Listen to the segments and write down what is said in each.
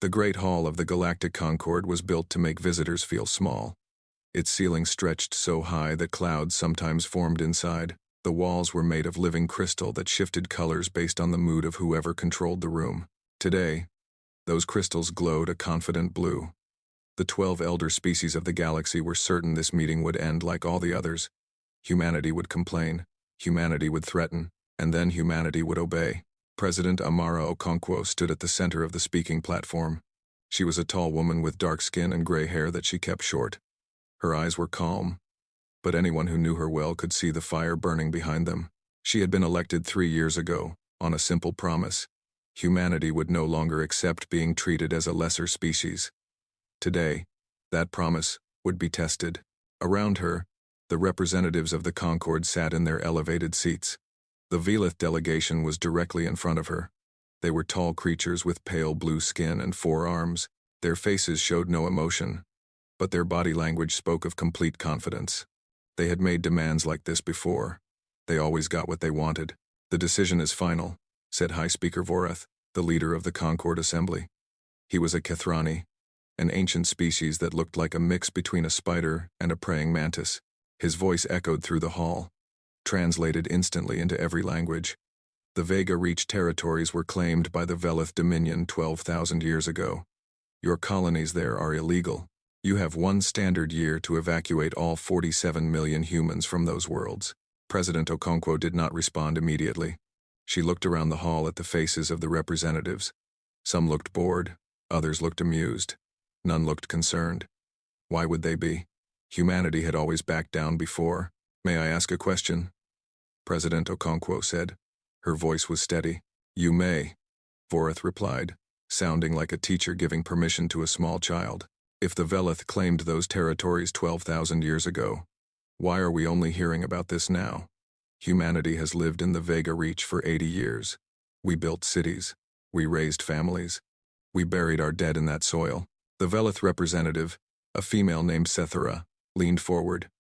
The Great Hall of the Galactic Concord was built to make visitors feel small. Its ceiling stretched so high that clouds sometimes formed inside. The walls were made of living crystal that shifted colors based on the mood of whoever controlled the room. Today, those crystals glowed a confident blue. The 12 elder species of the galaxy were certain this meeting would end like all the others. Humanity would complain, humanity would threaten, and then humanity would obey. President Amara Okonkwo stood at the center of the speaking platform. She was a tall woman with dark skin and gray hair that she kept short. Her eyes were calm, but anyone who knew her well could see the fire burning behind them. She had been elected 3 years ago, on a simple promise. Humanity would no longer accept being treated as a lesser species. Today, that promise would be tested. Around her, the representatives of the Concord sat in their elevated seats. The Velith delegation was directly in front of her. They were tall creatures with pale blue skin and 4 arms. Their faces showed no emotion, but their body language spoke of complete confidence. They had made demands like this before. They always got what they wanted. "The decision is final," said High Speaker Vorath, the leader of the Concord Assembly. He was a Kethrani, an ancient species that looked like a mix between a spider and a praying mantis. His voice echoed through the hall, translated instantly into every language. The Vega Reach territories were claimed by the Velith Dominion 12,000 years ago. Your colonies there are illegal. You have 1 standard year to evacuate all 47 million humans from those worlds. President Okonkwo did not respond immediately. She looked around the hall at the faces of the representatives. Some looked bored, others looked amused. None looked concerned. Why would they be? Humanity had always backed down before. "May I ask a question?" President Okonkwo said. Her voice was steady. "You may," Vorath replied, sounding like a teacher giving permission to a small child. "If the Velith claimed those territories 12,000 years ago, why are we only hearing about this now? Humanity has lived in the Vega Reach for 80 years. We built cities. We raised families. We buried our dead in that soil." The Velith representative, a female named Sethera, leaned forward.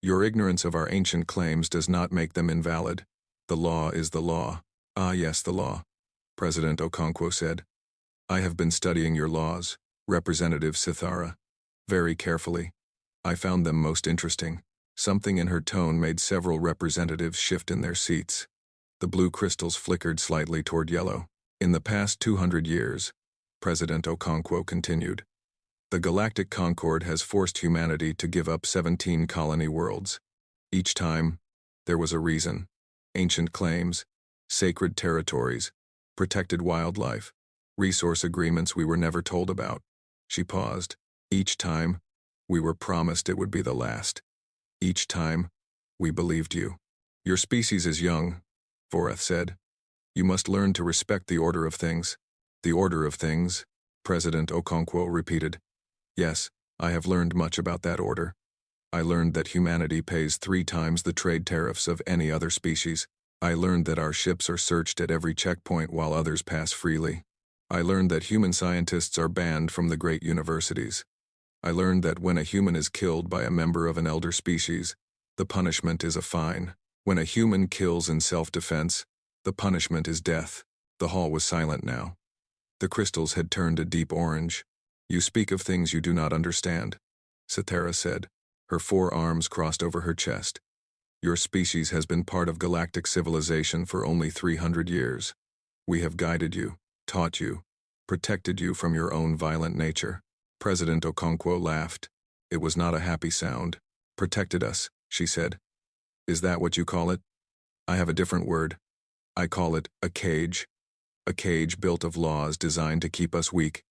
"Your ignorance of our ancient claims does not make them invalid. The law is the law." "Ah yes, the law," President Okonkwo said. "I have been studying your laws, Representative Sethera, very carefully. I found them most interesting." Something in her tone made several representatives shift in their seats. The blue crystals flickered slightly toward yellow. "In the past 200 years," President Okonkwo continued, "the Galactic Concord has forced humanity to give up 17 colony worlds. Each time, there was a reason. Ancient claims, sacred territories, protected wildlife, resource agreements we were never told about." She paused. "Each time, we were promised it would be the last. Each time, we believed you. Your species is young," Vorath said. "You must learn to respect the order of things." "The order of things," President Okonkwo repeated. "Yes, I have learned much about that order. I learned that humanity pays 3 times the trade tariffs of any other species. I learned that our ships are searched at every checkpoint while others pass freely. I learned that human scientists are banned from the great universities. I learned that when a human is killed by a member of an elder species, the punishment is a fine. When a human kills in self-defense, the punishment is death." The hall was silent now. The crystals had turned a deep orange. "You speak of things you do not understand," Sethera said. Her 4 arms crossed over her chest. "Your species has been part of galactic civilization for only 300 years. We have guided you, taught you, protected you from your own violent nature." President Okonkwo laughed. It was not a happy sound. "Protected us," she said. "Is that what you call it? I have a different word. I call it a cage. A cage built of laws designed to keep us weak,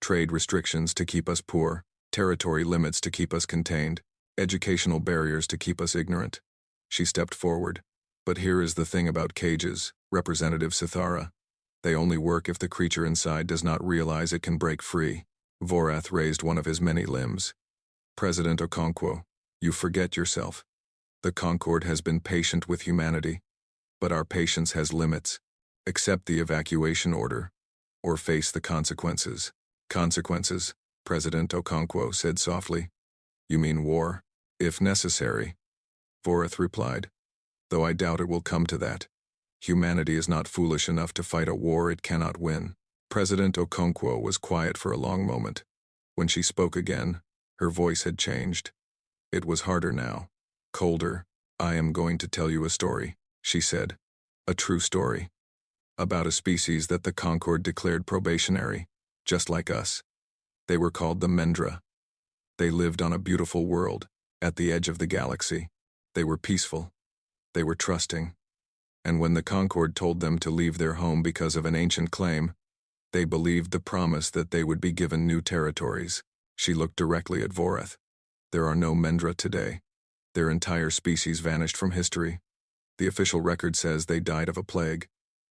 trade restrictions to keep us poor, territory limits to keep us contained, educational barriers to keep us ignorant." She stepped forward. "But here is the thing about cages, Representative Sethera. They only work if the creature inside does not realize it can break free." Vorath raised one of his many limbs. "President Okonkwo, you forget yourself. The Concord has been patient with humanity, but our patience has limits. Accept the evacuation order, or face the consequences." "Consequences," President Okonkwo said softly. "You mean war?" "If necessary," Vorath replied, "though I doubt it will come to that. Humanity is not foolish enough to fight a war it cannot win." President Okonkwo was quiet for a long moment. When she spoke again, her voice had changed. It was harder now, colder. "I am going to tell you a story," she said. "A true story. About a species that the Concord declared probationary, just like us. They were called the Mendra. They lived on a beautiful world, at the edge of the galaxy. They were peaceful. They were trusting. And when the Concord told them to leave their home because of an ancient claim, they believed the promise that they would be given new territories." She looked directly at Voreth. "There are no Mendra today. Their entire species vanished from history. The official record says they died of a plague.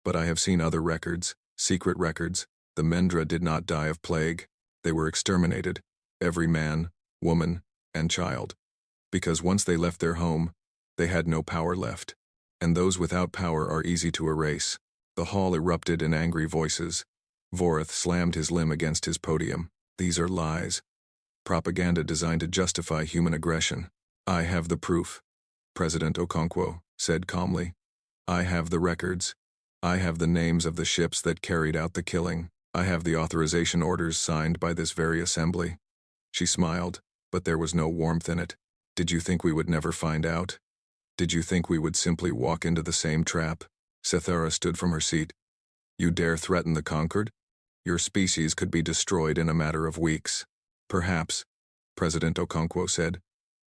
But I have seen other records, secret records. The Mendra did not die of plague. They were exterminated, every man, woman, and child. Because once they left their home, they had no power left. And those without power are easy to erase." The hall erupted in angry voices. Voreth slammed his limb against his podium. "These are lies. Propaganda designed to justify human aggression. I have the proof," President Okonkwo said calmly. "I have the records. I have the names of the ships that carried out the killing. I have the authorization orders signed by this very assembly." She smiled, but there was no warmth in it. "Did you think we would never find out? Did you think we would simply walk into the same trap?" Sethara stood from her seat. "You dare threaten the Concord? Your species could be destroyed in a matter of weeks." "Perhaps," President Okonkwo said,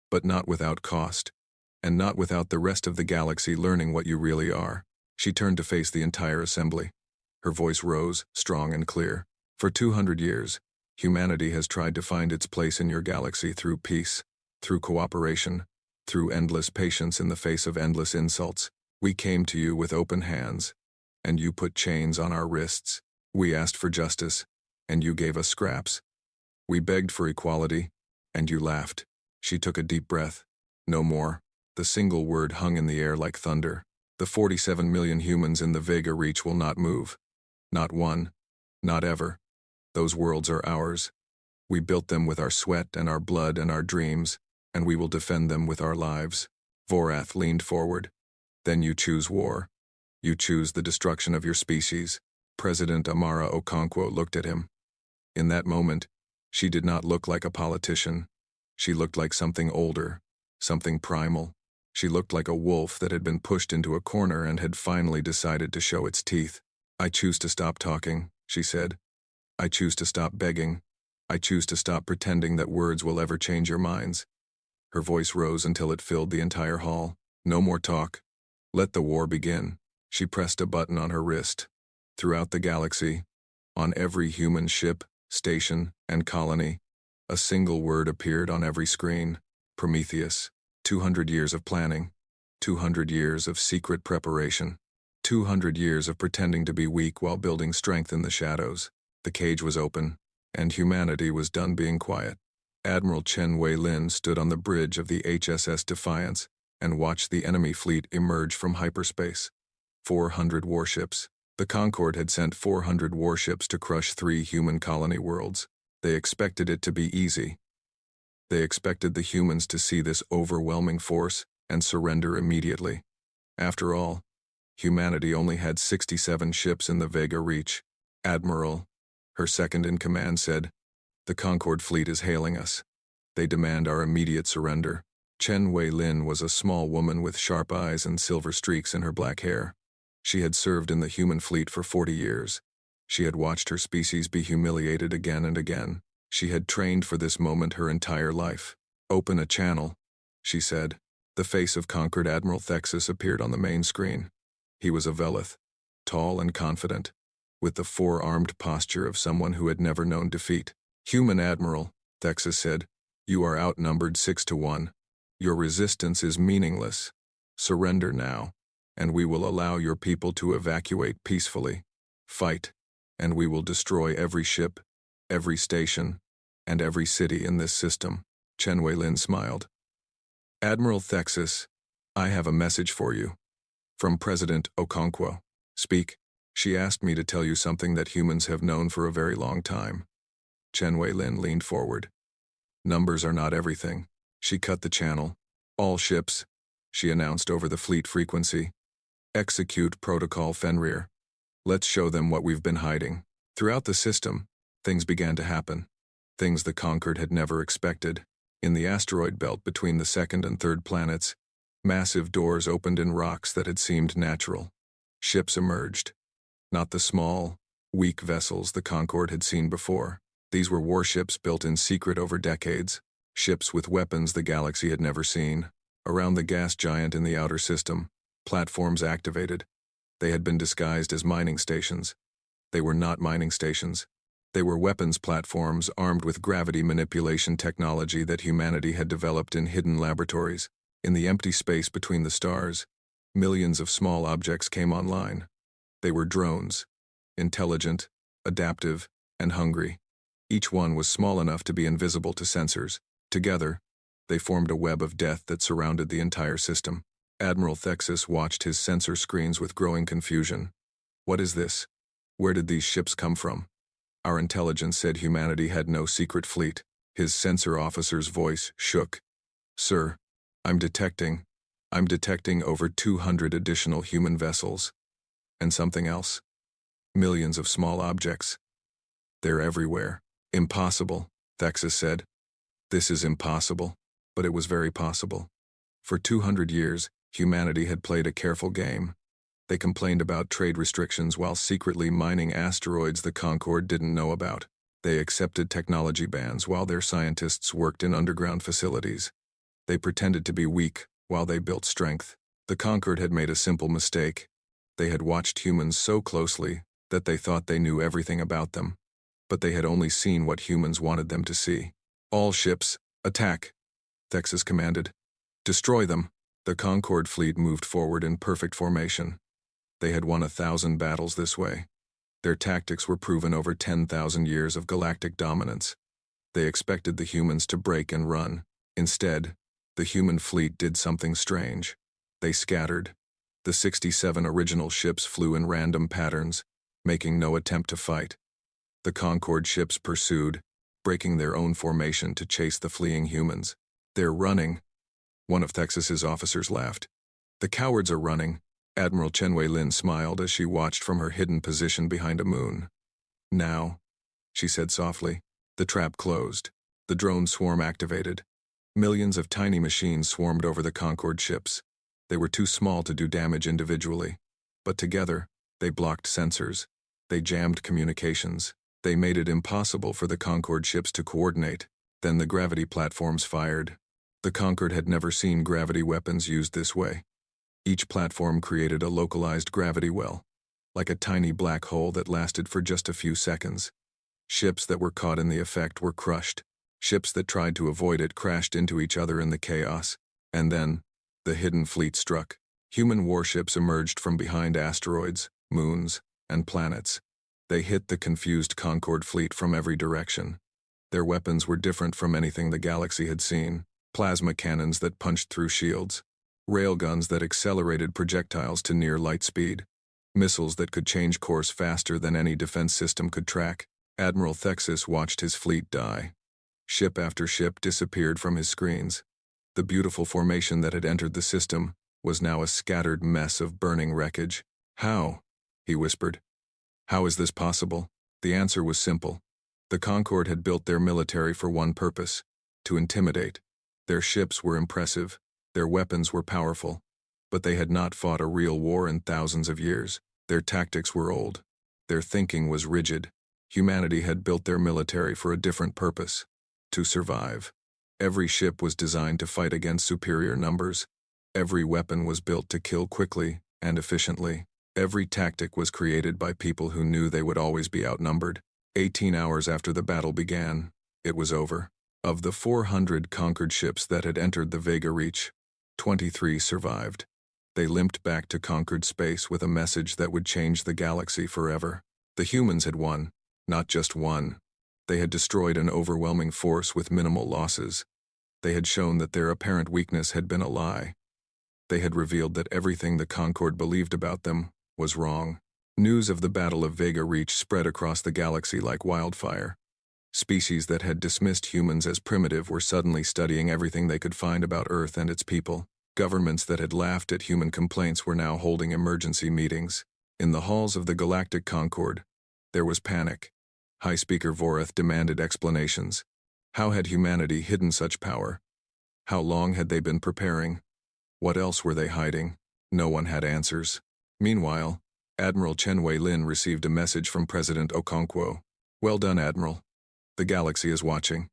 "but not without cost, and not without the rest of the galaxy learning what you really are." She turned to face the entire assembly. Her voice rose, strong and clear. "For 200 years, humanity has tried to find its place in your galaxy through peace, through cooperation, through endless patience in the face of endless insults. We came to you with open hands, and you put chains on our wrists. We asked for justice, and you gave us scraps. We begged for equality, and you laughed." She took a deep breath. "No more." The single word hung in the air like thunder. "The 47 million humans in the Vega reach will not move. Not one. Not ever. Those worlds are ours. We built them with our sweat and our blood and our dreams, and we will defend them with our lives." Voreth leaned forward. "Then you choose war. You choose the destruction of your species." President Amara Okonkwo looked at him. In that moment, she did not look like a politician. She looked like something older, something primal. She looked like a wolf that had been pushed into a corner and had finally decided to show its teeth. "I choose to stop talking," she said. "I choose to stop begging. I choose to stop pretending that words will ever change your minds." Her voice rose until it filled the entire hall. "No more talk. Let the war begin." She pressed a button on her wrist. Throughout the galaxy, on every human ship, station, and colony, a single word appeared on every screen: Prometheus. 200 years of planning. 200 years of secret preparation. 200 years of pretending to be weak while building strength in the shadows. The cage was open, and humanity was done being quiet. Admiral Chen Wei-Lin stood on the bridge of the HSS Defiance and watched the enemy fleet emerge from hyperspace. 400 warships. The Concord had sent 400 warships to crush 3 human colony worlds. They expected it to be easy. They expected the humans to see this overwhelming force and surrender immediately. After all, humanity only had 67 ships in the Vega reach. "Admiral," her second-in-command said, "the Concord fleet is hailing us. They demand our immediate surrender." Chen Wei-Lin was a small woman with sharp eyes and silver streaks in her black hair. She had served in the human fleet for 40 years. She had watched her species be humiliated again and again. She had trained for this moment her entire life. "Open a channel," she said. The face of Concord Admiral Thexus appeared on the main screen. He was a Velith, tall and confident, with the four-armed posture of someone who had never known defeat. "Human Admiral," Thexus said, "you are outnumbered 6-1. Your resistance is meaningless. Surrender now, and we will allow your people to evacuate peacefully. Fight, and we will destroy every ship, every station, and every city in this system." Chen Wei-Lin smiled. "Admiral Thexus, I have a message for you. From President Okonkwo." "Speak." "She asked me to tell you something that humans have known for a very long time." Chen Wei-Lin leaned forward. "Numbers are not everything." She cut the channel. "All ships," she announced over the fleet frequency. "Execute Protocol Fenrir. Let's show them what we've been hiding." Throughout the system, things began to happen. Things the Concord had never expected. In the asteroid belt between the second and third planets, massive doors opened in rocks that had seemed natural. Ships emerged. Not the small, weak vessels the Concord had seen before. These were warships built in secret over decades, ships with weapons the galaxy had never seen. Around the gas giant in the outer system, platforms activated. They had been disguised as mining stations. They were not mining stations. They were weapons platforms armed with gravity manipulation technology that humanity had developed in hidden laboratories. In the empty space between the stars, millions of small objects came online. They were drones, intelligent, adaptive, and hungry. Each one was small enough to be invisible to sensors. Together, they formed a web of death that surrounded the entire system. Admiral Thexus watched his sensor screens with growing confusion. What is this? Where did these ships come from? Our intelligence said humanity had no secret fleet. His sensor officer's voice shook. Sir, I'm detecting over 200 additional human vessels. And something else. Millions of small objects. They're everywhere. Impossible, Thexus said. This is impossible, but it was very possible. For 200 years, humanity had played a careful game. They complained about trade restrictions while secretly mining asteroids the Concord didn't know about. They accepted technology bans while their scientists worked in underground facilities. They pretended to be weak while they built strength. The Concord had made a simple mistake. They had watched humans so closely that they thought they knew everything about them. But they had only seen what humans wanted them to see. All ships, attack, Thexus commanded. Destroy them. The Concord fleet moved forward in perfect formation. They had won 1,000 battles this way. Their tactics were proven over 10,000 years of galactic dominance. They expected the humans to break and run. Instead, the human fleet did something strange. They scattered. The 67 original ships flew in random patterns, making no attempt to fight. The Concord ships pursued, breaking their own formation to chase the fleeing humans. They're running. One of Thexus's officers laughed. The cowards are running. Admiral Chenwei Lin smiled as she watched from her hidden position behind a moon. Now, she said softly. The trap closed. The drone swarm activated. Millions of tiny machines swarmed over the Concord ships. They were too small to do damage individually. But together, they blocked sensors. They jammed communications. They made it impossible for the Concord ships to coordinate. Then the gravity platforms fired. The Concord had never seen gravity weapons used this way. Each platform created a localized gravity well, like a tiny black hole that lasted for just a few seconds. Ships that were caught in the effect were crushed. Ships that tried to avoid it crashed into each other in the chaos. And then, the hidden fleet struck. Human warships emerged from behind asteroids, moons, and planets. They hit the confused Concord fleet from every direction. Their weapons were different from anything the galaxy had seen. Plasma cannons that punched through shields. Railguns that accelerated projectiles to near light speed. Missiles that could change course faster than any defense system could track. Admiral Thexus watched his fleet die. Ship after ship disappeared from his screens. The beautiful formation that had entered the system was now a scattered mess of burning wreckage. How? He whispered. How is this possible? The answer was simple. The Concord had built their military for one purpose: to intimidate. Their ships were impressive, their weapons were powerful, but they had not fought a real war in thousands of years. Their tactics were old. Their thinking was rigid. Humanity had built their military for a different purpose: to survive. Every ship was designed to fight against superior numbers. Every weapon was built to kill quickly and efficiently. Every tactic was created by people who knew they would always be outnumbered. 18 hours after the battle began, it was over. Of the 400 conquered ships that had entered the Vega Reach, 23 survived. They limped back to conquered space with a message that would change the galaxy forever. The humans had won, not just won. They had destroyed an overwhelming force with minimal losses. They had shown that their apparent weakness had been a lie. They had revealed that everything the Concord believed about them was wrong. News of the Battle of Vega Reach spread across the galaxy like wildfire. Species that had dismissed humans as primitive were suddenly studying everything they could find about Earth and its people. Governments that had laughed at human complaints were now holding emergency meetings. In the halls of the Galactic Concord, There was panic. High Speaker Voreth demanded explanations. How had humanity hidden such power? How long had they been preparing? What else were they hiding? No one had answers. Meanwhile, Admiral Chen Wei-lin received a message from President Okonkwo. Well done, Admiral. The galaxy is watching.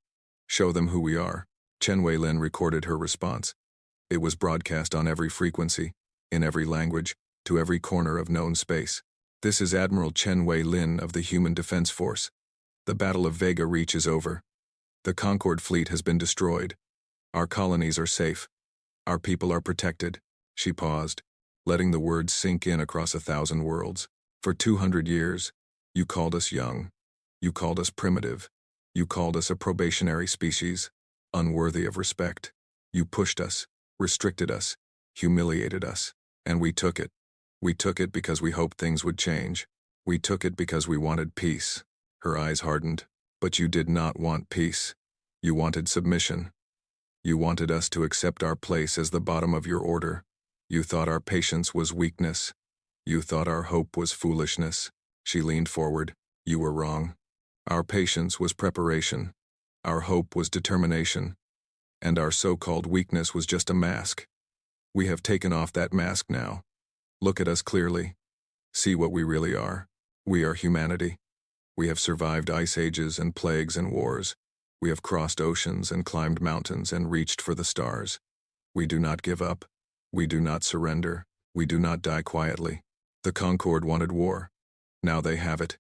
Show them who we are. Chen Wei-lin recorded her response. It was broadcast on every frequency, in every language, to every corner of known space. This is Admiral Chen Wei-lin of the Human Defense Force. The Battle of Vega Reach is over. The Concord fleet has been destroyed. Our colonies are safe. Our people are protected. She paused, letting the words sink in across 1,000 worlds. For 200 years, you called us young. You called us primitive. You called us a probationary species, unworthy of respect. You pushed us, restricted us, humiliated us, and we took it. We took it because we hoped things would change. We took it because we wanted peace. Her eyes hardened. But you did not want peace. You wanted submission. You wanted us to accept our place as the bottom of your order. You thought our patience was weakness. You thought our hope was foolishness. She leaned forward. You were wrong. Our patience was preparation. Our hope was determination. And our so-called weakness was just a mask. We have taken off that mask now. Look at us clearly. See what we really are. We are humanity. We have survived ice ages and plagues and wars. We have crossed oceans and climbed mountains and reached for the stars. We do not give up. We do not surrender. We do not die quietly. The Concord wanted war. Now they have it.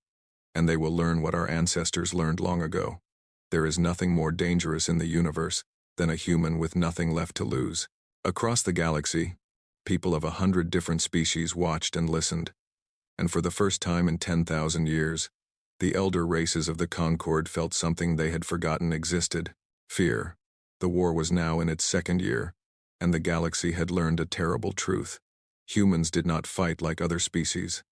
And they will learn what our ancestors learned long ago. There is nothing more dangerous in the universe than a human with nothing left to lose. Across the galaxy, people of 100 different species watched and listened. And for the first time in 10,000 years, the elder races of the Concord felt something they had forgotten existed: fear. The war was now in its second year, and the galaxy had learned a terrible truth. Humans did not fight like other species.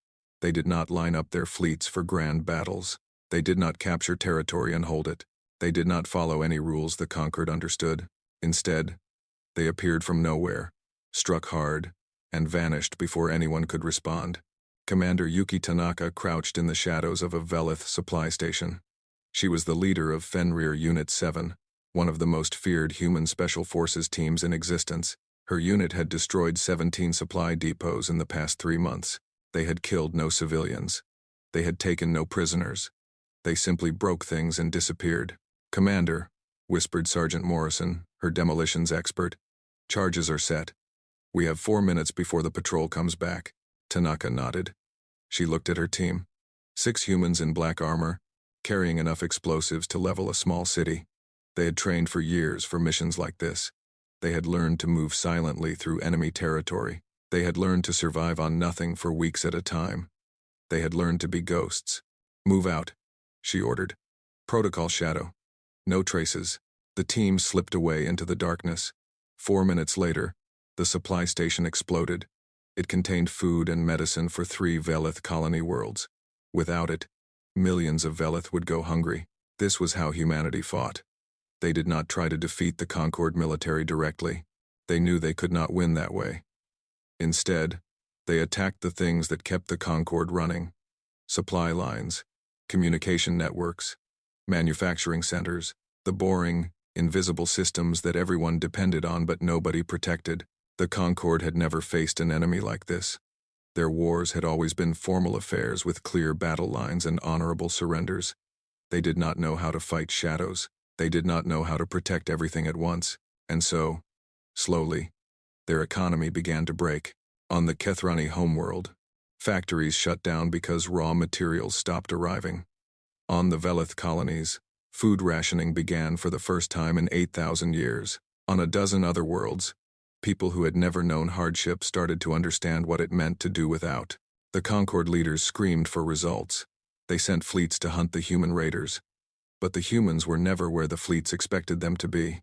They did not line up their fleets for grand battles. They did not capture territory and hold it. They did not follow any rules the conquered understood. Instead, they appeared from nowhere, struck hard, and vanished before anyone could respond. Commander Yuki Tanaka crouched in the shadows of a Velith supply station. She was the leader of Fenrir Unit 7, one of the most feared human special forces teams in existence. Her unit had destroyed 17 supply depots in the past 3 months. They had killed no civilians. They had taken no prisoners. They simply broke things and disappeared. "Commander," whispered Sergeant Morrison, her demolitions expert, "charges are set. We have 4 minutes before the patrol comes back." Tanaka nodded. She looked at her team. 6 humans in black armor, carrying enough explosives to level a small city. They had trained for years for missions like this. They had learned to move silently through enemy territory. They had learned to survive on nothing for weeks at a time. They had learned to be ghosts. "Move out," she ordered. Protocol Shadow. No traces. The team slipped away into the darkness. 4 minutes later, the supply station exploded. It contained food and medicine for 3 Velith colony worlds. Without it, millions of Velith would go hungry. This was how humanity fought. They did not try to defeat the Concord military directly. They knew they could not win that way. Instead, they attacked the things that kept the Concord running: supply lines, communication networks, manufacturing centers, the boring, invisible systems that everyone depended on but nobody protected. The Concord had never faced an enemy like this. Their wars had always been formal affairs with clear battle lines and honorable surrenders. They did not know how to fight shadows. They did not know how to protect everything at once. And so, slowly, their economy began to break. On the Kethrani homeworld, factories shut down because raw materials stopped arriving. On the Velith colonies, food rationing began for the first time in 8,000 years. On a dozen other worlds, people who had never known hardship started to understand what it meant to do without. The Concord leaders screamed for results. They sent fleets to hunt the human raiders. But the humans were never where the fleets expected them to be.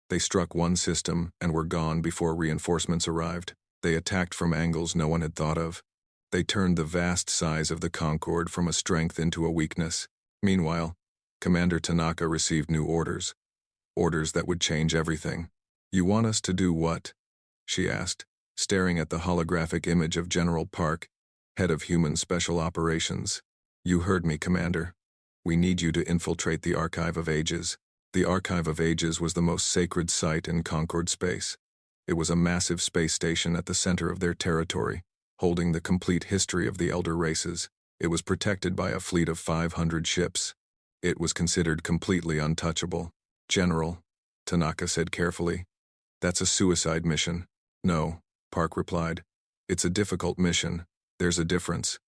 They struck one system and were gone before reinforcements arrived. They attacked from angles no one had thought of. They turned the vast size of the Concord from a strength into a weakness. Meanwhile, Commander Tanaka received new orders. Orders that would change everything. "You want us to do what?" she asked, staring at the holographic image of General Park, head of Human Special Operations. You heard me, Commander. We need you to infiltrate the Archive of Ages. The Archive of Ages was the most sacred site in Concord space. It was a massive space station at the center of their territory, holding the complete history of the elder races. It was protected by a fleet of 500 ships. It was considered completely untouchable. General, Tanaka said carefully, that's a suicide mission. No, Park replied. It's a difficult mission. There's a difference.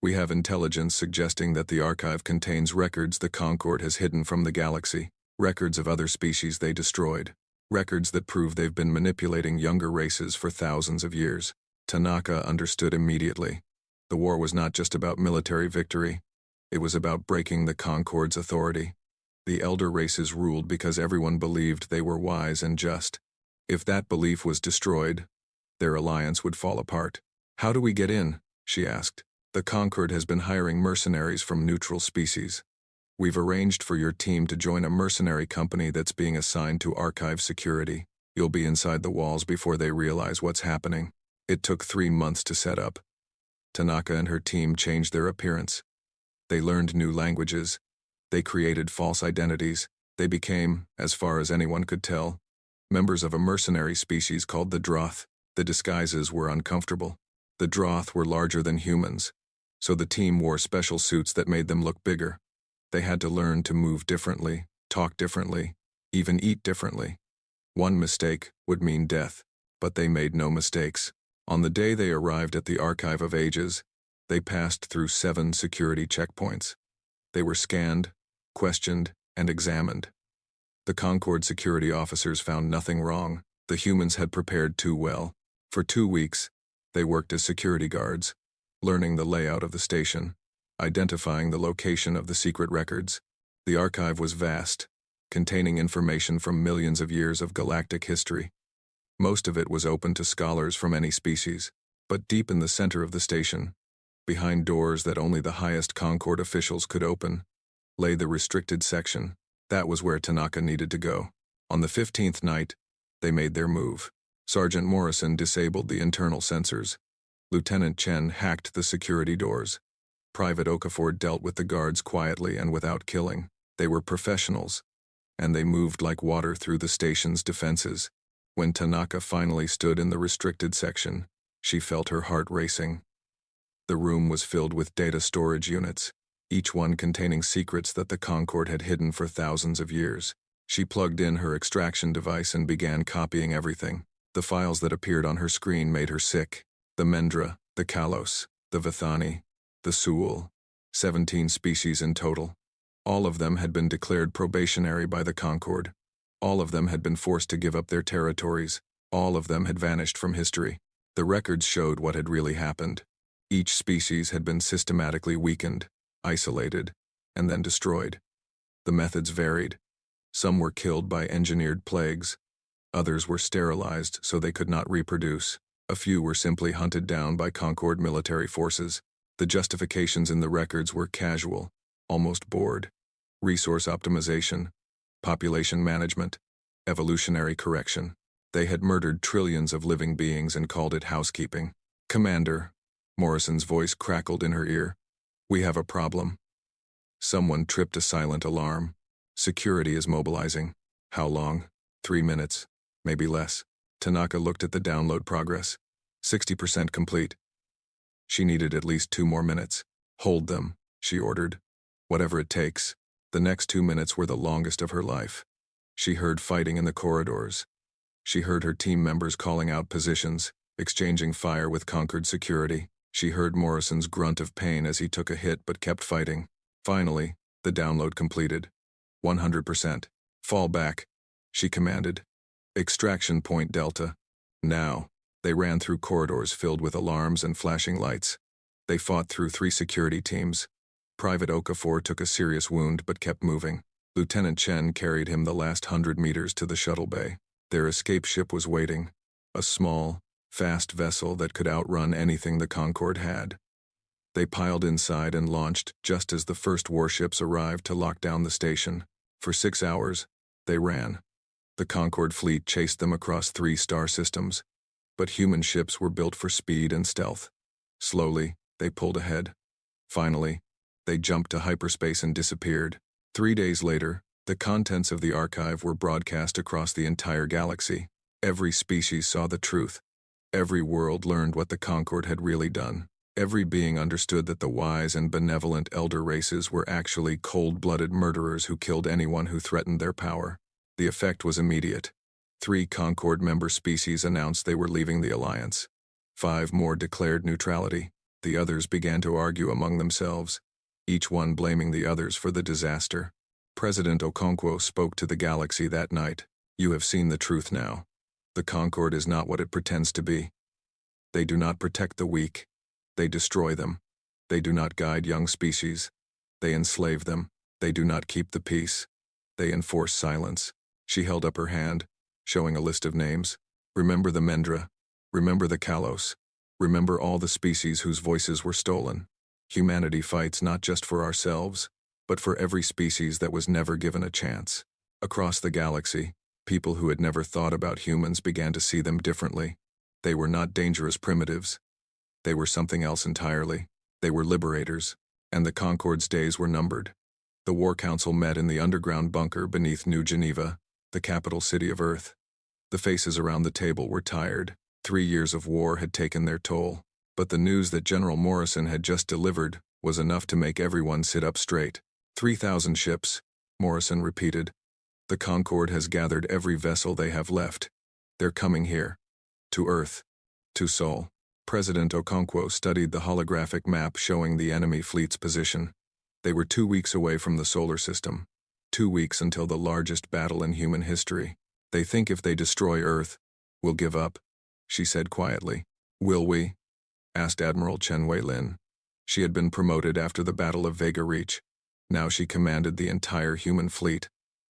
We have intelligence suggesting that the archive contains records the Concord has hidden from the galaxy, records of other species they destroyed, records that prove they've been manipulating younger races for thousands of years. Tanaka understood immediately. The war was not just about military victory. It was about breaking the Concord's authority. The elder races ruled because everyone believed they were wise and just. If that belief was destroyed, their alliance would fall apart. How do we get in? She asked. The Concord has been hiring mercenaries from neutral species. We've arranged for your team to join a mercenary company that's being assigned to archive security. You'll be inside the walls before they realize what's happening. It took 3 months to set up. Tanaka and her team changed their appearance. They learned new languages. They created false identities. They became, as far as anyone could tell, members of a mercenary species called the Droth. The disguises were uncomfortable. The Droth were larger than humans, so the team wore special suits that made them look bigger. They had to learn to move differently, talk differently, even eat differently. One mistake would mean death, but they made no mistakes. On the day they arrived at the Archive of Ages, they passed through 7 security checkpoints. They were scanned, questioned, and examined. The Concord security officers found nothing wrong. The humans had prepared too well. For 2 weeks, they worked as security guards, learning the layout of the station, identifying the location of the secret records. The archive was vast, containing information from millions of years of galactic history. Most of it was open to scholars from any species, but deep in the center of the station, behind doors that only the highest Concord officials could open, lay the restricted section. That was where Tanaka needed to go. On the 15th night, they made their move. Sergeant Morrison disabled the internal sensors. Lieutenant Chen hacked the security doors. Private Okafor dealt with the guards quietly and without killing. They were professionals, and they moved like water through the station's defenses. When Tanaka finally stood in the restricted section, she felt her heart racing. The room was filled with data storage units, each one containing secrets that the Concord had hidden for thousands of years. She plugged in her extraction device and began copying everything. The files that appeared on her screen made her sick. The Mendra, the Kalos, the Vithani, the Suul, 17 species in total. All of them had been declared probationary by the Concord. All of them had been forced to give up their territories. All of them had vanished from history. The records showed what had really happened. Each species had been systematically weakened, isolated, and then destroyed. The methods varied. Some were killed by engineered plagues. Others were sterilized so they could not reproduce. A few were simply hunted down by Concord military forces. The justifications in the records were casual, almost bored. Resource optimization, population management, evolutionary correction. They had murdered trillions of living beings and called it housekeeping. Commander, Morrison's voice crackled in her ear. We have a problem. Someone tripped a silent alarm. Security is mobilizing. How long? 3 minutes. Maybe less. Tanaka looked at the download progress. 60% complete. She needed at least 2 more minutes. Hold them, she ordered. Whatever it takes. The next 2 minutes were the longest of her life. She heard fighting in the corridors. She heard her team members calling out positions, exchanging fire with Concord security. She heard Morrison's grunt of pain as he took a hit but kept fighting. Finally, the download completed. 100%. Fall back, she commanded. Extraction point Delta. Now. They ran through corridors filled with alarms and flashing lights. They fought through 3 security teams. Private Okafor took a serious wound but kept moving. Lieutenant Chen carried him the last 100 meters to the shuttle bay. Their escape ship was waiting. A small, fast vessel that could outrun anything the Concord had. They piled inside and launched just as the first warships arrived to lock down the station. For 6 hours, they ran. The Concord fleet chased them across 3 star systems, but human ships were built for speed and stealth. Slowly, they pulled ahead. Finally, They jumped to hyperspace and disappeared. 3 days later, the contents of the archive were broadcast across the entire galaxy. Every species saw the truth. Every world learned what the Concord had really done. Every being understood that the wise and benevolent elder races were actually cold-blooded murderers who killed anyone who threatened their power. The effect was immediate. 3 Concord member species announced they were leaving the Alliance. 5 more declared neutrality. The others began to argue among themselves, each one blaming the others for the disaster. President Okonkwo spoke to the galaxy that night. You have seen the truth now. The Concord is not what it pretends to be. They do not protect the weak. They destroy them. They do not guide young species. They enslave them. They do not keep the peace. They enforce silence. She held up her hand, showing a list of names. Remember the Mendra. Remember the Kalos. Remember all the species whose voices were stolen. Humanity fights not just for ourselves, but for every species that was never given a chance. Across the galaxy, people who had never thought about humans began to see them differently. They were not dangerous primitives. They were something else entirely. They were liberators, and the Concord's days were numbered. The War Council met in the underground bunker beneath New Geneva, the capital city of Earth. The faces around the table were tired. 3 years of war had taken their toll, but the news that General Morrison had just delivered was enough to make everyone sit up straight. 3,000 ships, Morrison repeated. The Concord has gathered every vessel they have left. They're coming here. To Earth. To Sol. President Okonkwo studied the holographic map showing the enemy fleet's position. They were 2 weeks away from the solar system. 2 weeks until the largest battle in human history. They think if they destroy Earth, we'll give up, she said quietly. Will we? Asked Admiral Chen Wei-lin. She had been promoted after the Battle of Vega Reach. Now she commanded the entire human fleet.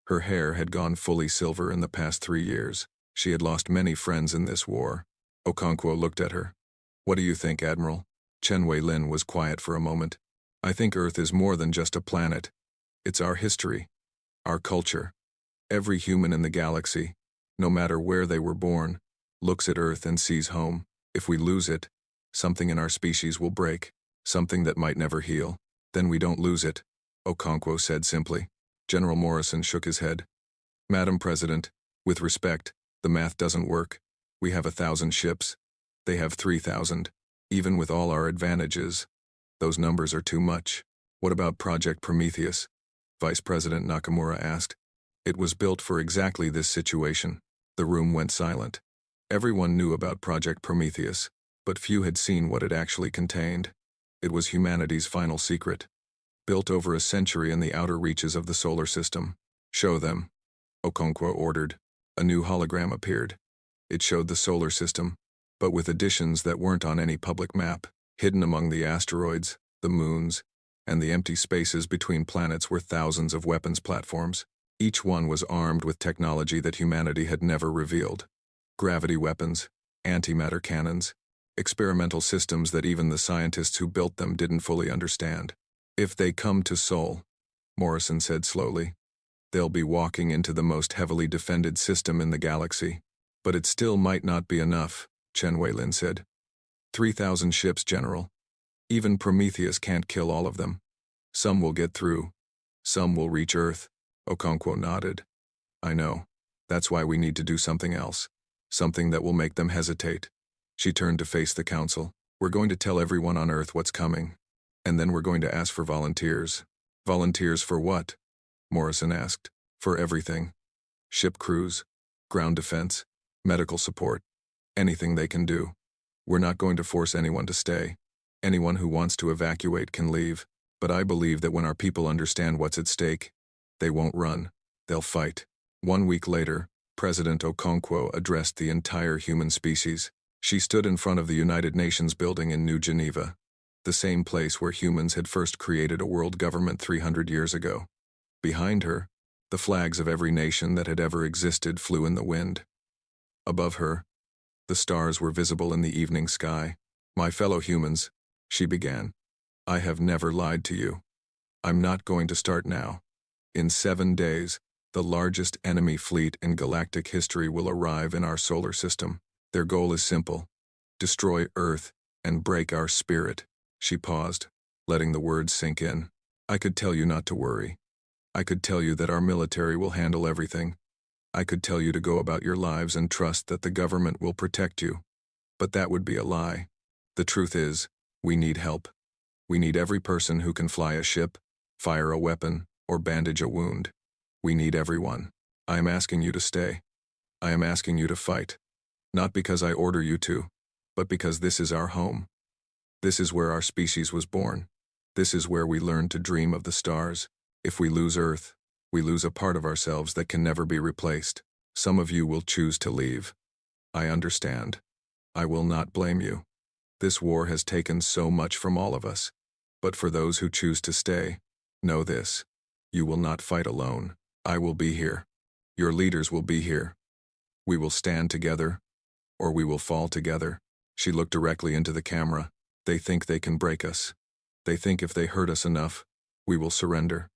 Her hair had gone fully silver in the past 3 years. She had lost many friends in this war. Okonkwo looked at her. What do you think, Admiral? Chen Wei-lin was quiet for a moment. I think Earth is more than just a planet. It's our history, our culture. Every human in the galaxy, no matter where they were born, looks at Earth and sees home. If we lose it, something in our species will break, something that might never heal. Then we don't lose it, Okonkwo said simply. General Morrison shook his head. Madam President, with respect, the math doesn't work. We have 1,000 ships. They have 3,000. Even with all our advantages, those numbers are too much. What about Project Prometheus? Vice President Nakamura asked. It was built for exactly this situation. The room went silent. Everyone knew about Project Prometheus, but few had seen what it actually contained. It was humanity's final secret. Built over a century in the outer reaches of the solar system. Show them, Okonkwo ordered. A new hologram appeared. It showed the solar system, but with additions that weren't on any public map. Hidden among the asteroids, the moons, and the empty spaces between planets were thousands of weapons platforms. Each one was armed with technology that humanity had never revealed. Gravity weapons, antimatter cannons, experimental systems that even the scientists who built them didn't fully understand. If they come to Sol, Morrison said slowly, they'll be walking into the most heavily defended system in the galaxy. But it still might not be enough, Chen Wei-lin said. 3,000 ships, General. Even Prometheus can't kill all of them. Some will get through. Some will reach Earth. Okonkwo nodded. I know. That's why we need to do something else. Something that will make them hesitate. She turned to face the council. We're going to tell everyone on Earth what's coming. And then we're going to ask for volunteers. Volunteers for what? Morrison asked. For everything. Ship crews, ground defense, medical support. Anything they can do. We're not going to force anyone to stay. Anyone who wants to evacuate can leave. But I believe that when our people understand what's at stake, they won't run. They'll fight. 1 week later, President Okonkwo addressed the entire human species. She stood in front of the United Nations building in New Geneva, the same place where humans had first created a world government 300 years ago. Behind her, the flags of every nation that had ever existed flew in the wind. Above her, the stars were visible in the evening sky. My fellow humans, she began, I have never lied to you. I'm not going to start now. In 7 days, the largest enemy fleet in galactic history will arrive in our solar system. Their goal is simple. Destroy Earth and break our spirit. She paused, letting the words sink in. I could tell you not to worry. I could tell you that our military will handle everything. I could tell you to go about your lives and trust that the government will protect you. But that would be a lie. The truth is, we need help. We need every person who can fly a ship, fire a weapon, or bandage a wound. We need everyone. I am asking you to stay. I am asking you to fight. Not because I order you to, but because this is our home. This is where our species was born. This is where we learned to dream of the stars. If we lose Earth, we lose a part of ourselves that can never be replaced. Some of you will choose to leave. I understand. I will not blame you. This war has taken so much from all of us. But for those who choose to stay, know this. You will not fight alone. I will be here. Your leaders will be here. We will stand together, or we will fall together. She looked directly into the camera. They think they can break us. They think if they hurt us enough, we will surrender.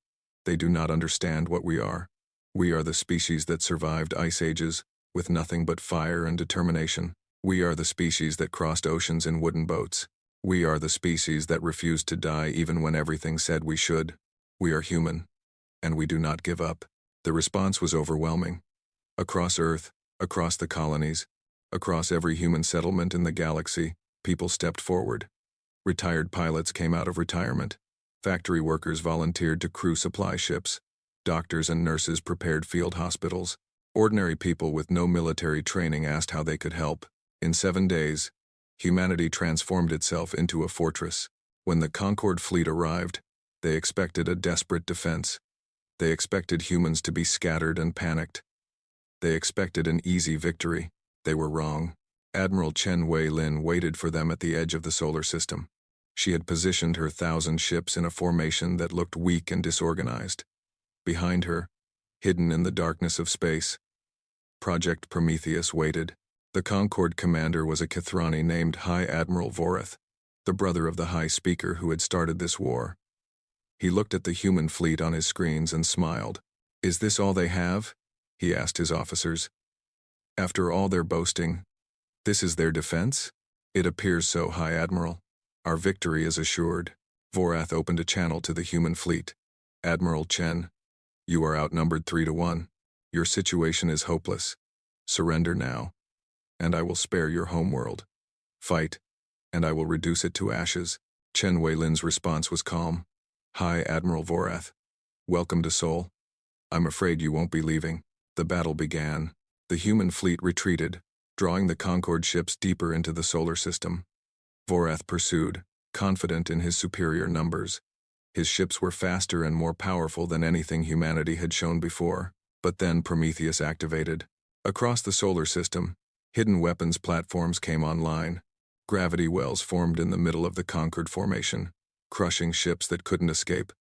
They do not understand what we are. We are the species that survived ice ages, with nothing but fire and determination. We are the species that crossed oceans in wooden boats. We are the species that refused to die even when everything said we should. We are human, and we do not give up. The response was overwhelming. Across Earth, across the colonies, across every human settlement in the galaxy, people stepped forward. Retired pilots came out of retirement. Factory workers volunteered to crew supply ships. Doctors and nurses prepared field hospitals. Ordinary people with no military training asked how they could help. In 7 days, humanity transformed itself into a fortress. When the Concord fleet arrived, they expected a desperate defense. They expected humans to be scattered and panicked. They expected an easy victory. They were wrong. Admiral Chen Wei-Lin waited for them at the edge of the solar system. She had positioned her 1,000 ships in a formation that looked weak and disorganized. Behind her, hidden in the darkness of space, Project Prometheus waited. The Concord commander was a Kithrani named High Admiral Vorath, the brother of the High Speaker who had started this war. He looked at the human fleet on his screens and smiled. "Is this all they have?" he asked his officers. "After all their boasting, this is their defense? It appears so, High Admiral. Our victory is assured." Vorath opened a channel to the human fleet. "Admiral Chen, you are outnumbered 3-1. Your situation is hopeless. Surrender now, and I will spare your homeworld. Fight, and I will reduce it to ashes." Chen Wei-Lin's response was calm. "High Admiral Vorath, welcome to Seoul. I'm afraid you won't be leaving." The battle began. The human fleet retreated, drawing the Concord ships deeper into the solar system. Vorath pursued, confident in his superior numbers. His ships were faster and more powerful than anything humanity had shown before. But then Prometheus activated. Across the solar system, hidden weapons platforms came online. Gravity wells formed in the middle of the Concord formation, crushing ships that couldn't escape.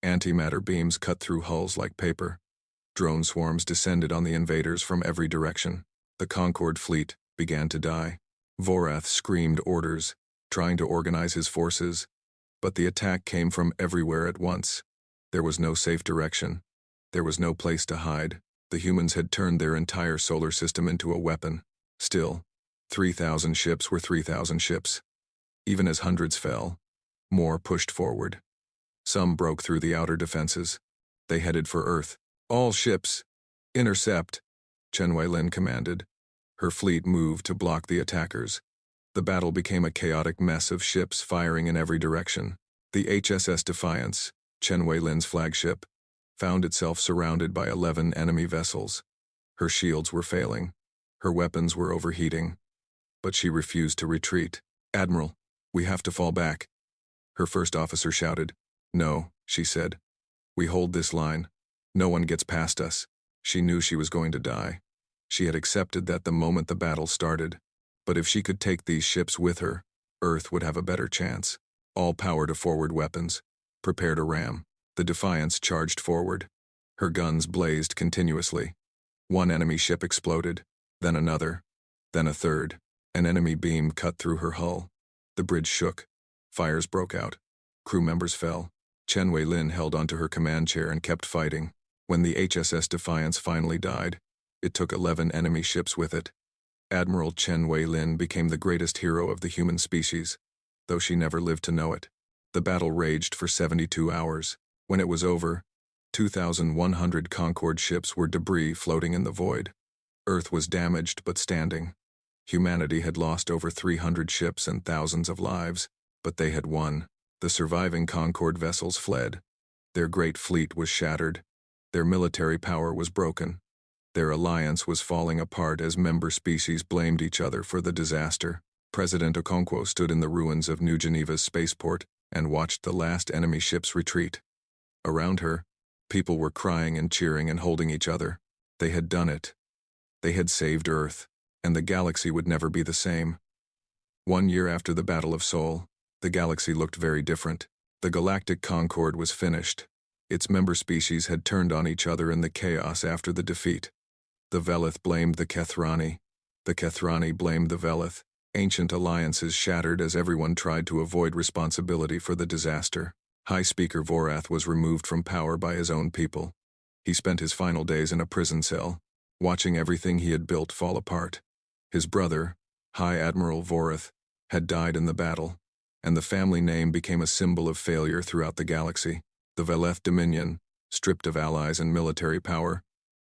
Antimatter beams cut through hulls like paper. Drone swarms descended on the invaders from every direction. The Concord fleet began to die. Vorath screamed orders, trying to organize his forces, but the attack came from everywhere at once. There was no safe direction. There was no place to hide. The humans had turned their entire solar system into a weapon. Still, 3,000 ships were 3,000 ships. Even as hundreds fell, more pushed forward. Some broke through the outer defenses. They headed for Earth. "All ships, intercept," Chen Wei-Lin commanded. Her fleet moved to block the attackers. The battle became a chaotic mess of ships firing in every direction. The HSS Defiance, Chen Wei-Lin's flagship, found itself surrounded by 11 enemy vessels. Her shields were failing. Her weapons were overheating. But she refused to retreat. "Admiral, we have to fall back," her first officer shouted. "No," she said. "We hold this line. No one gets past us." She knew she was going to die. She had accepted that the moment the battle started. But if she could take these ships with her, Earth would have a better chance. All power to forward weapons. Prepare to ram. The Defiance charged forward. Her guns blazed continuously. One enemy ship exploded, then another, then a third. An enemy beam cut through her hull. The bridge shook. Fires broke out. Crew members fell. Chen Wei-Lin held onto her command chair and kept fighting. When the HSS Defiance finally died, it took 11 enemy ships with it. Admiral Chen Wei-Lin became the greatest hero of the human species, though she never lived to know it. The battle raged for 72 hours. When it was over, 2,100 Concord ships were debris floating in the void. Earth was damaged but standing. Humanity had lost over 300 ships and thousands of lives, but they had won. The surviving Concord vessels fled. Their great fleet was shattered. Their military power was broken. Their alliance was falling apart as member species blamed each other for the disaster. President Okonkwo stood in the ruins of New Geneva's spaceport and watched the last enemy ships retreat. Around her, people were crying and cheering and holding each other. They had done it. They had saved Earth, and the galaxy would never be the same. 1 year after the Battle of Seoul, the galaxy looked very different. The Galactic Concord was finished. Its member species had turned on each other in the chaos after the defeat. The Velith blamed the Kethrani. The Kethrani blamed the Velith. Ancient alliances shattered as everyone tried to avoid responsibility for the disaster. High Speaker Vorath was removed from power by his own people. He spent his final days in a prison cell, watching everything he had built fall apart. His brother, High Admiral Vorath, had died in the battle, and the family name became a symbol of failure throughout the galaxy. The Velith Dominion, stripped of allies and military power,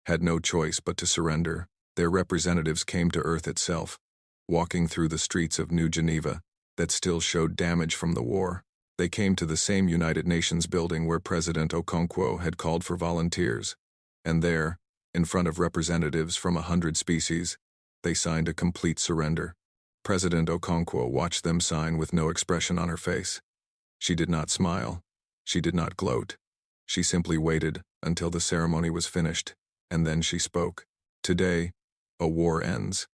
had no choice but to surrender. Their representatives came to Earth itself, walking through the streets of New Geneva that still showed damage from the war. They came to the same United Nations building where President Okonkwo had called for volunteers, and there, in front of representatives from 100 species, they signed a complete surrender. President Okonkwo watched them sign with no expression on her face. She did not smile. She did not gloat. She simply waited until the ceremony was finished, and then she spoke. Today, a war ends.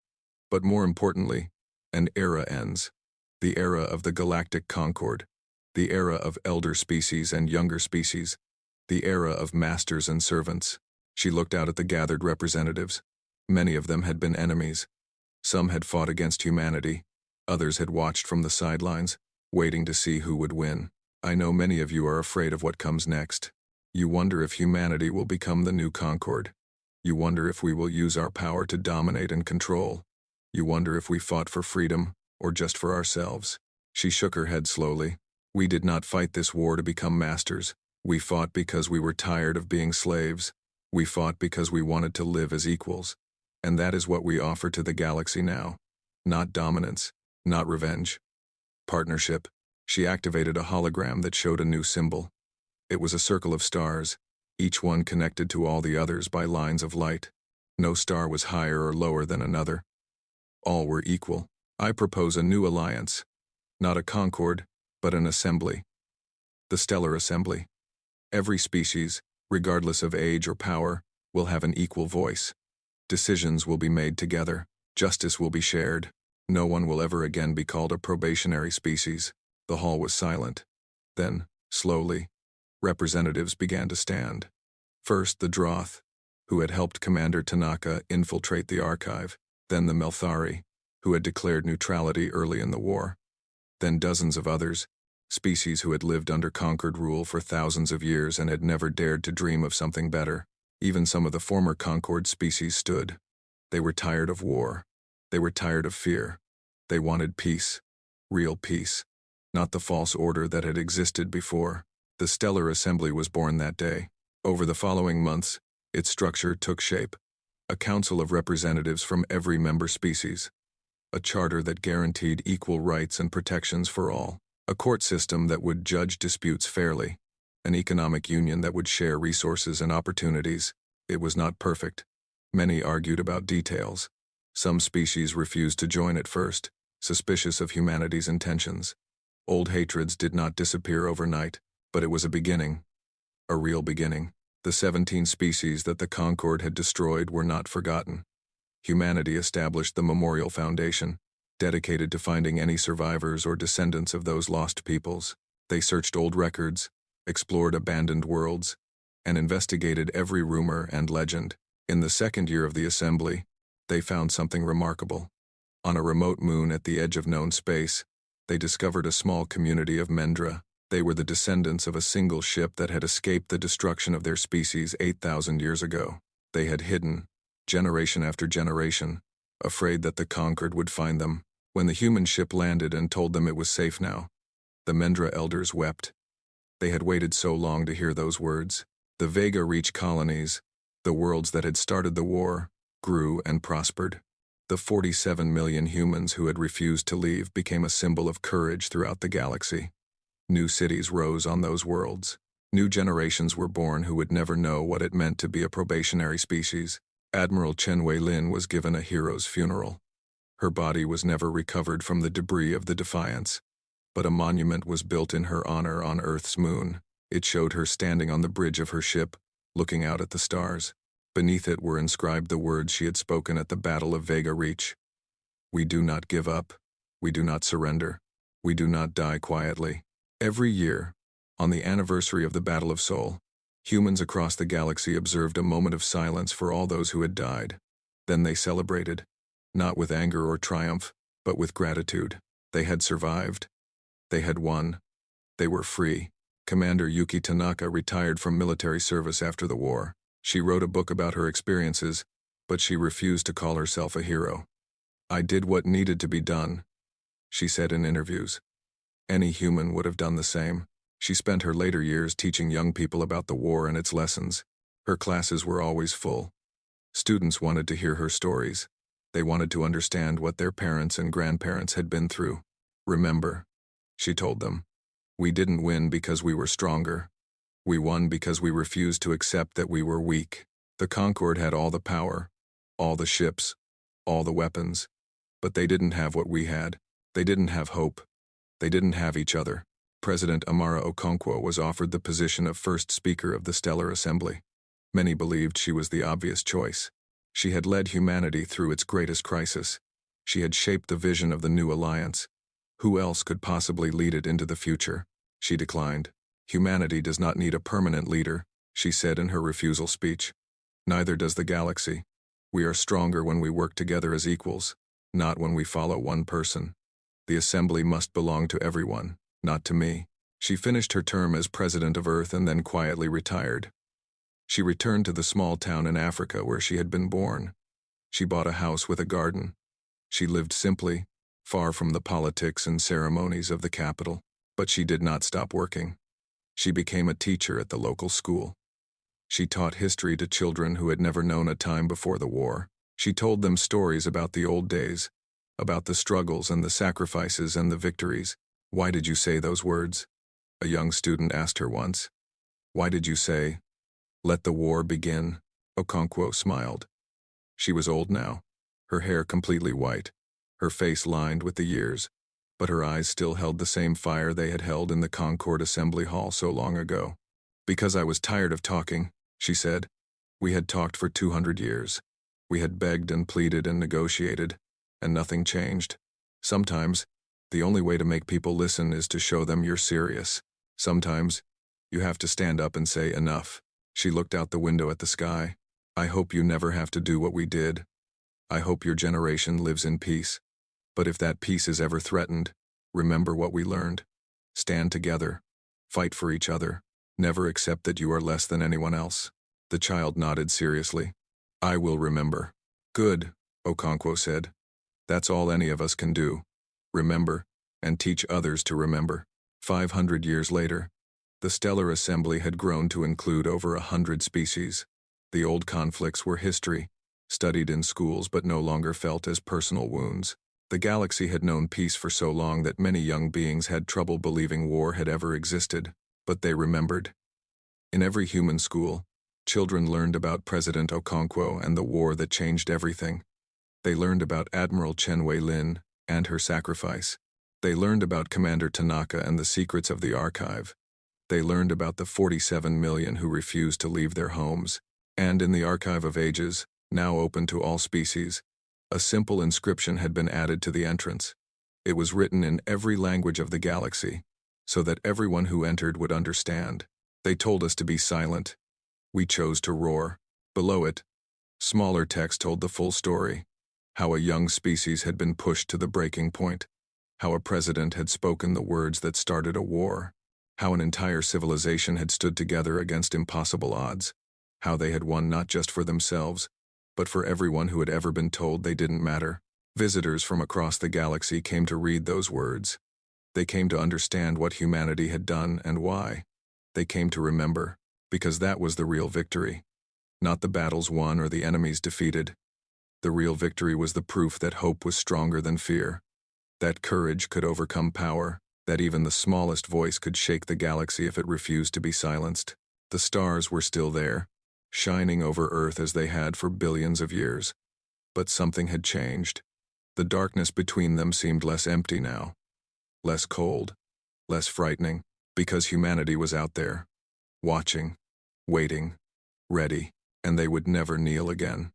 But more importantly, an era ends. The era of the Galactic Concord. The era of elder species and younger species. The era of masters and servants. She looked out at the gathered representatives. Many of them had been enemies. Some had fought against humanity. Others had watched from the sidelines, waiting to see who would win. I know many of you are afraid of what comes next. You wonder if humanity will become the new Concord. You wonder if we will use our power to dominate and control. You wonder if we fought for freedom, or just for ourselves. She shook her head slowly. We did not fight this war to become masters. We fought because we were tired of being slaves. We fought because we wanted to live as equals. And that is what we offer to the galaxy now. Not dominance, not revenge. Partnership. She activated a hologram that showed a new symbol. It was a circle of stars, each one connected to all the others by lines of light. No star was higher or lower than another. All were equal. I propose a new alliance. Not a concord, but an assembly. The Stellar Assembly. Every species, regardless of age or power, will have an equal voice. Decisions will be made together. Justice will be shared. No one will ever again be called a probationary species. The hall was silent. Then, slowly, representatives began to stand. First the Droth, who had helped Commander Tanaka infiltrate the archive. Then the Melthari, who had declared neutrality early in the war. Then dozens of others, species who had lived under Concord rule for thousands of years and had never dared to dream of something better. Even some of the former Concord species stood. They were tired of war. They were tired of fear. They wanted peace. Real peace. Not the false order that had existed before. The Stellar Assembly was born that day. Over the following months, its structure took shape. A council of representatives from every member species. A charter that guaranteed equal rights and protections for all. A court system that would judge disputes fairly. An economic union that would share resources and opportunities. It was not perfect. Many argued about details. Some species refused to join at first, suspicious of humanity's intentions. Old hatreds did not disappear overnight, but it was a beginning. A real beginning. The 17 species that the Concord had destroyed were not forgotten. Humanity established the Memorial Foundation, dedicated to finding any survivors or descendants of those lost peoples. They searched old records, explored abandoned worlds, and investigated every rumor and legend. In the second year of the assembly, they found something remarkable. On a remote moon at the edge of known space, they discovered a small community of Mendra. They were the descendants of a single ship that had escaped the destruction of their species 8,000 years ago. They had hidden, generation after generation, afraid that the Concord would find them. When the human ship landed and told them it was safe now, the Mendra elders wept. They had waited so long to hear those words. The Vega Reach colonies, the worlds that had started the war, grew and prospered. The 47 million humans who had refused to leave became a symbol of courage throughout the galaxy. New cities rose on those worlds. New generations were born who would never know what it meant to be a probationary species. Admiral Chen Wei-Lin was given a hero's funeral. Her body was never recovered from the debris of the Defiance, but a monument was built in her honor on Earth's moon. It showed her standing on the bridge of her ship, looking out at the stars. Beneath it were inscribed the words she had spoken at the Battle of Vega Reach. "We do not give up. We do not surrender. We do not die quietly." Every year, on the anniversary of the Battle of Seoul, humans across the galaxy observed a moment of silence for all those who had died. Then they celebrated, not with anger or triumph, but with gratitude. They had survived. They had won. They were free. Commander Yuki Tanaka retired from military service after the war. She wrote a book about her experiences, but she refused to call herself a hero. "I did what needed to be done," she said in interviews. Any human would have done the same. She spent her later years teaching young people about the war and its lessons. Her classes were always full. Students wanted to hear her stories. They wanted to understand what their parents and grandparents had been through. "Remember," she told them, "we didn't win because we were stronger. We won because we refused to accept that we were weak." The Concord had all the power, all the ships, all the weapons, but they didn't have what we had. They didn't have hope. They didn't have each other. President Amara Okonkwo was offered the position of first speaker of the Stellar Assembly. Many believed she was the obvious choice. She had led humanity through its greatest crisis. She had shaped the vision of the new alliance. Who else could possibly lead it into the future? She declined. "Humanity does not need a permanent leader," she said in her refusal speech. "Neither does the galaxy. We are stronger when we work together as equals, not when we follow one person. The assembly must belong to everyone, not to me." She finished her term as president of Earth and then quietly retired. She returned to the small town in Africa where she had been born. She bought a house with a garden. She lived simply, far from the politics and ceremonies of the capital. But she did not stop working. She became a teacher at the local school. She taught history to children who had never known a time before the war. She told them stories about the old days, about the struggles and the sacrifices and the victories. "Why did you say those words?" a young student asked her once. "Why did you say, 'Let the war begin'?" Okonkwo smiled. She was old now, her hair completely white, her face lined with the years, but her eyes still held the same fire they had held in the Concord Assembly Hall so long ago. "Because I was tired of talking," she said. "We had talked for 200 years. We had begged and pleaded and negotiated, and nothing changed. Sometimes, the only way to make people listen is to show them you're serious. Sometimes, you have to stand up and say enough." She looked out the window at the sky. "I hope you never have to do what we did. I hope your generation lives in peace. But if that peace is ever threatened, remember what we learned. Stand together. Fight for each other. Never accept that you are less than anyone else." The child nodded seriously. "I will remember." "Good," Okonkwo said. "That's all any of us can do. Remember, and teach others to remember." 500 years later, the Stellar Assembly had grown to include over 100 species. The old conflicts were history, studied in schools but no longer felt as personal wounds. The galaxy had known peace for so long that many young beings had trouble believing war had ever existed, but they remembered. In every human school, children learned about President Okonkwo and the war that changed everything. They learned about Admiral Chen Wei-Lin and her sacrifice. They learned about Commander Tanaka and the secrets of the archive. They learned about the 47 million who refused to leave their homes. And in the Archive of Ages, now open to all species, a simple inscription had been added to the entrance. It was written in every language of the galaxy, so that everyone who entered would understand. They told us to be silent. We chose to roar. Below it, smaller text told the full story. How a young species had been pushed to the breaking point. How a president had spoken the words that started a war. How an entire civilization had stood together against impossible odds. How they had won not just for themselves, but for everyone who had ever been told they didn't matter. Visitors from across the galaxy came to read those words. They came to understand what humanity had done and why. They came to remember, because that was the real victory. Not the battles won or the enemies defeated. The real victory was the proof that hope was stronger than fear, that courage could overcome power, that even the smallest voice could shake the galaxy if it refused to be silenced. The stars were still there, shining over Earth as they had for billions of years. But something had changed. The darkness between them seemed less empty now, less cold, less frightening, because humanity was out there, watching, waiting, ready, and they would never kneel again.